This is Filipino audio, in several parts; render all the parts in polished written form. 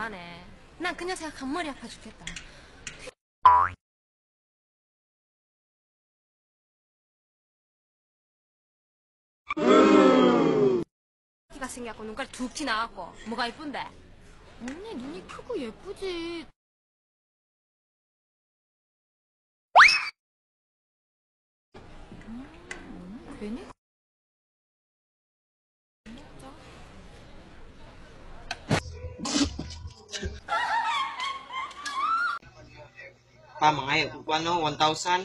가네. 난 그냥 생각하면 머리 아파 죽겠다. 키가 생겨갖고 눈깔이 툭 튀나갖고 뭐가 이쁜데? 언니 눈이 크고 예쁘지. 괜히? Pa, mga ano, 1,000?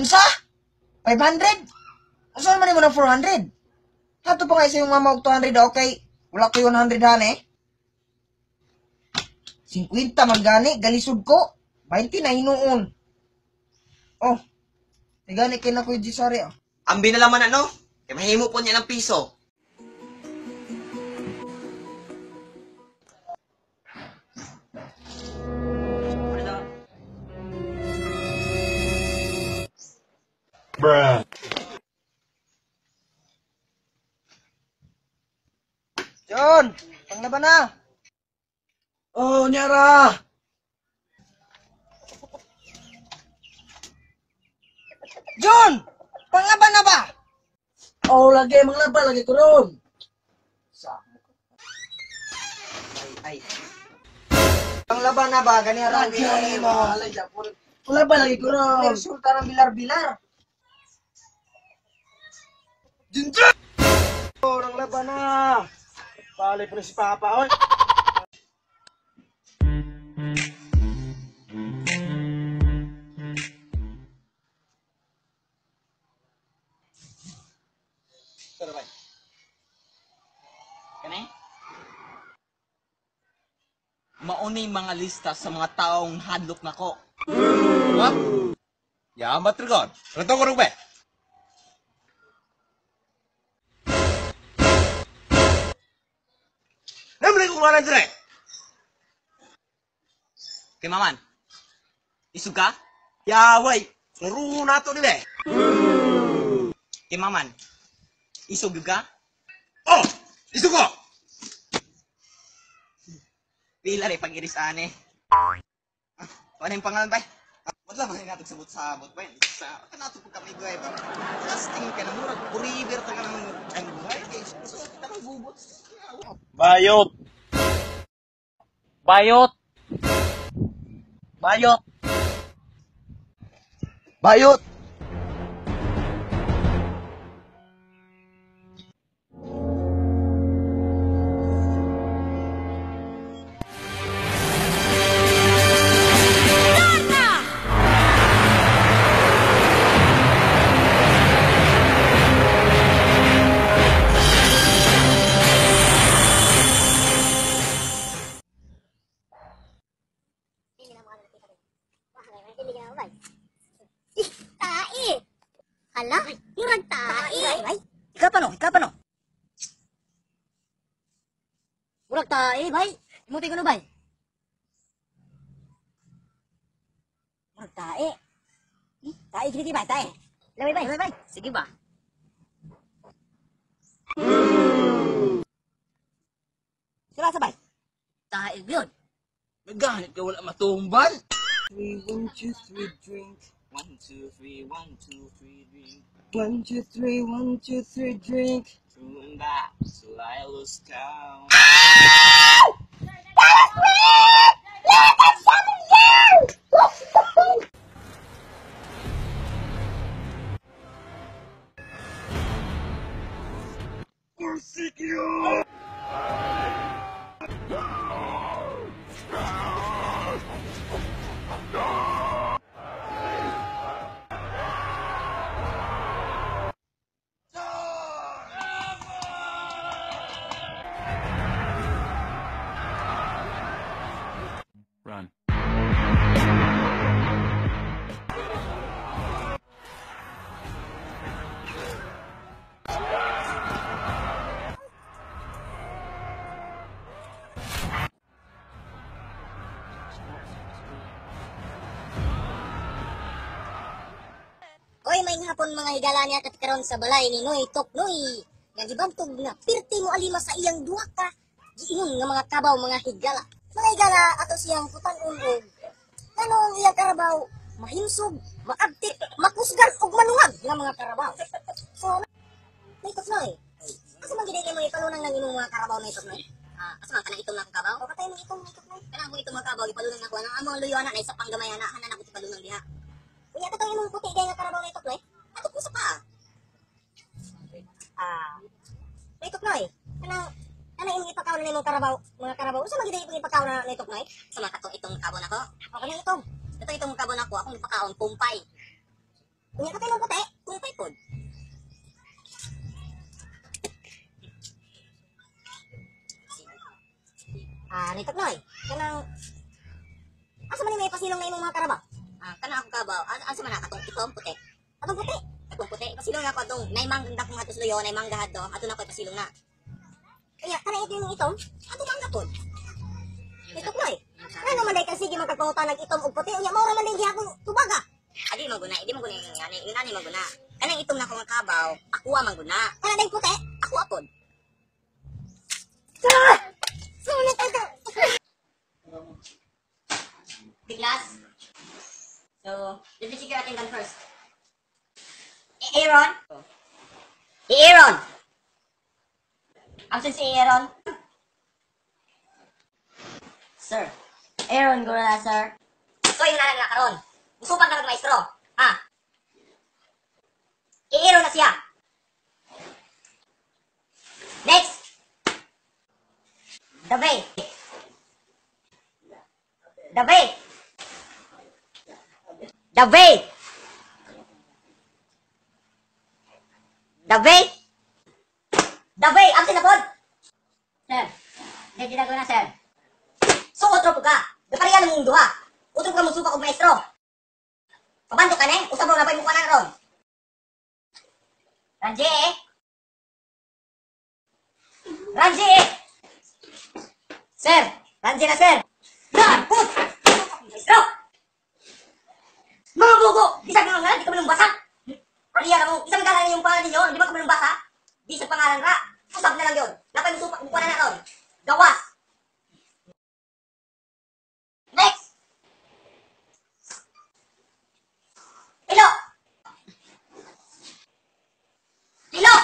Unsa? 500? Asa man mo ng 400? Hato pa nga sa yung mama og 200 okay? Wala ko 100 hane. 50 man gani, galisod ko. 20 na hinuon. Oh, gani kay na ko yung Gisari ah. Ambi na laman ano? Kaya mahimo po niya ng piso. Bruh. John, panglaban na. Oh, nyara. John, panglaban na ba? Oh, lagi manglaba lagi ko ron. Ay. Panglaban na ba? Gani ra ni mo. Manglaba lagi ko ron. Resulta ng bilar-bilar. Jinja! Oh, nang laban na. Balik pa si Papa, oy. Sarabay. Kanay? Maunay mga lista sa mga taong hadlok nako. What? Yamat rigon. Rato ko rugbe. Namli ko nga dire. Kay maman. Isug ka? Yaway. Naruho na to nila. Kay maman. Isug ka? Oh! Isu ko! Pila rin pag-iris ane. Ano yung pangalan ba? Wala man nga sabot-sabot ba? Sa kanato po kami guy ba? Casting ka na murag forever ta ka ng ang guy. So kita nang bubot. Bayot. Bayot. Bayot. Bayot. Tae! Hala, murag tae! Ay, ikaw pa no? Murag tae, bay! Imuti ko no, bay? Murag tae! Tae, gini bay, tae! Laway, bay! Sige ba? Sila sa bay. Tae yun! Naghanip ka wala matumban. 3, 1, 2, 3, drink. 1 2 3 1 2 3 drink. 1, 2, 3, 1, 2, 3, drink. Turn back till I lose count. Run. Oy, may hapon mga higala niya katikaron sa balay ni Noy Toknoy. Nga gibantog nga pirti mo alima sa iyang duha ka. Giingon nga mga kabaw mga higala. Malay gala ato siyang putang ungog. Kanong iyang karabaw, mahinsog, maabtik, makusgan, ug manungag nga mga karabaw. So, may tuknoy. Asa man gid mo ipalunang nang imong mga karabaw na tuknoy? Asa man kanang itong nakabaw? O patay mo itong tuknoy. Kanang mo itong makabaw ipalunang nako nang among luyo na isa pang gamay na hanan ako ipalunang diha. Unya katong imong puti gay nga karabaw na tuknoy. Ato ko sa pa. May tuknoy. Kanang imong ipakaw na imong karabaw, mga karabaw. Unsa man gid imong ipakaw na tuknoy? Sa mga katong itong kabo nako. O kanang itong. Ito itong kabo nako akong ipakaon kumpay. Unya katong imong puti, kumpay pod. Nitok noy. Kanang asa man may pasilong na imong mga karabaw? Kanang akong kabaw. Asa man katong itom puti. Atong puti. Atong puti. Pasilong na ko atong naimang dak mga tusloyo, naimang gahad do. Ato na ko pasilong na. Kaya kanang ito yung itom, ato mangga pod. Nitok noy. Ano man day ka sige magkapangutan ng itom ug puti. Unya mao ra man day gihapon tubaga. Adi maguna, hindi maguna yung ani maguna. Kanang itom na ko nga kabaw, ako man guna. Kanang day puti, ako apod. Sulit ito. Biglas. So, let's check your attendance first. Aaron? Aaron! Absent si Aaron? Sir. Aaron, gura na, sir. So, yung nalang na karon. Musupag na maestro. Aaron na siya. Next! Dabay. Dabay. Dabay. Dabay. Dabay. Absent na pod. Sir. Hindi na ko na, sir. So, otro po ka. Gapariyan ng mundo ha. Otro po ka musupak og maestro. Pabanto ka na eh. Usap mo na pa yung mukha na ron. Ranji eh. Ranji eh. Sir! Ranji na, sir! Yan! Put! Maestro! Mga bobo! Isang nga nga, di ka malumbasa! Riyan mo, isang galang yung pangalan ninyo, di ba ka malumbasa? Di sa pangalan ra, usap na lang yun. Napay musupak, buka na na ron. Gawas! Next! Ilo! Ilo!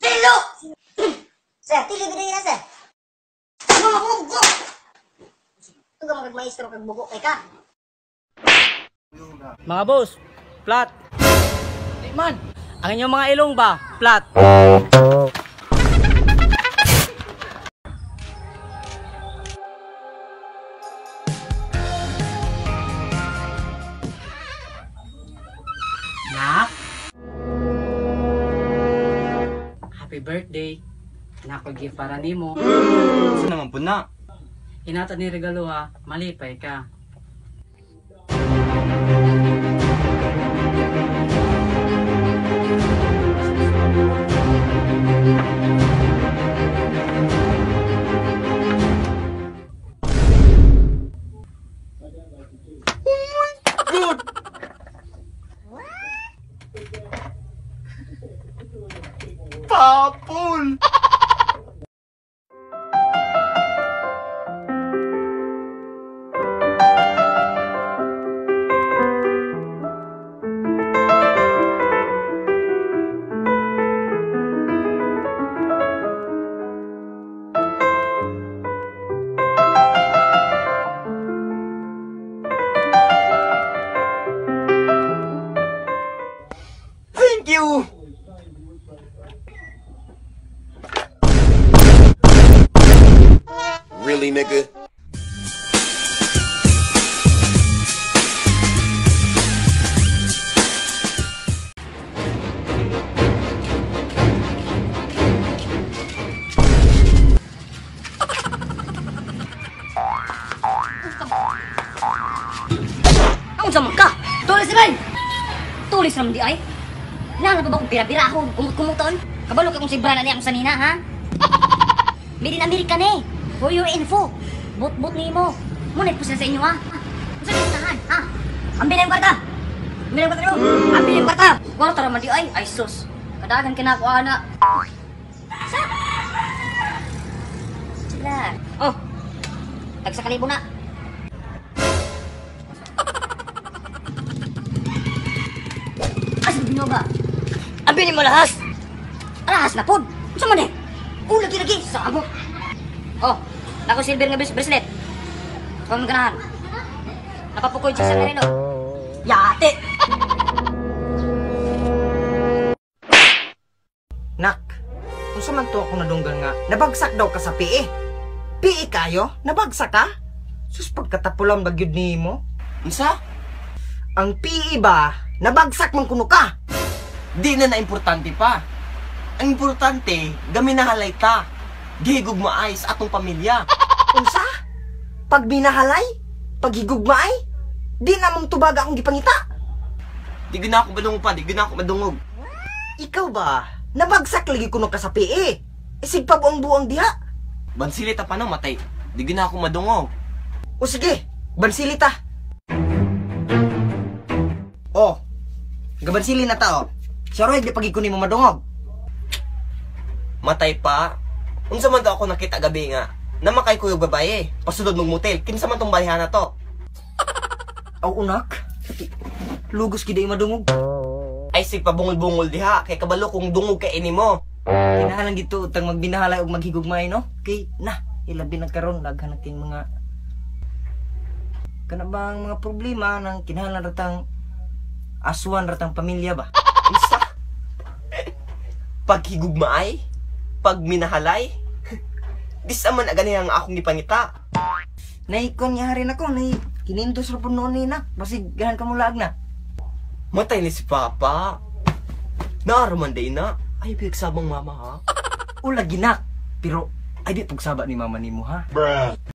Tilo! Sir, tilo binigyan na, sir. Mga bugo! Ito ka magmaestro kag bugo kay ka. Mga boss, flat. Man, ang inyong mga ilong ba? Flat. Nak? Happy birthday. Nako gift para nimo. Saan naman po na? Inato ni regalo ha, malipay ka. Papul! Thank you! Really, nigga? Ang sama ka! Tulis naman! Tulis naman di ay! Nang ba akong bira-bira ako, kumut-kumuton? Kabalo ka kung si Brana niya akong sanina, ha? Made in America na eh! For your info! Bot-bot ni mo! Munay po sa inyo, ha? Ang sabi nahan, ha? Ambil na yung kwarta! Ambil na yung kwarta nyo! Ambil na yung kwarta! Kwarta naman di ay! Ay sus! Kadagan kinakuha na! Sa? Sila. Oh, tagsa kalibo na. Asa bino ba? Abinin mo lahas. Lahas na pod. Sa man eh. Lagi sa amo. Oh, ako silver nga bracelet. Kung ganahan. Napapukoy siya sa merino. Yate. Nak, kung sa man to ako nadunggan nga, nabagsak daw ka sa PE. PE kayo? Nabagsak ka? Sus, pagkatapulang bagyod ni mo. Unsa? Ang PE ba, nabagsak man kuno ka. Di na importante pa. Ang importante, gaminahalay ta. Gihigog maay sa atong pamilya. Unsa? Pag binahalay? Paghigugmaay? Di namang tubaga akong gipangita. Di gina ako madungog pa, di gina ako madungog. Ikaw ba, nabagsak lagi kuno ka sa PE. Isig pa buang-buang diha. Bansilita pa na matay. Di gina ako madungog. O sige, bansilita. Oh, gabansili na ta oh. Saroy, di pagi kunin mo madungog. Matay pa. Unsa man daw ako nakita gabi nga. Namakay ko yung babae. Pasulod mong motel. Kinsa man tong bahihan na to? Aw unak. Lugos giday madungog. Ay sig pabungol-bungol diha. Kay kabalo kung dungog ka ini mo. Kinahalang gito utang magbinahalay og maghigugmay no. Kay na, ilabi na karon daghan nating mga kana bang mga problema nang kinahanglan ratang aswan ratang pamilya ba? Isa. Paghigugmaay? Pagminahalay? Di sa man agani ang akong gipangita. Nay kon yari na ko nay kinintos ra pud noon ni na. Basig gahan ka mo laag na. Matay ni si Papa. Naaraman day na. Ay, sabang mama ha. Ula ginak. Pero ay di pagsaba ni mama nimo ha.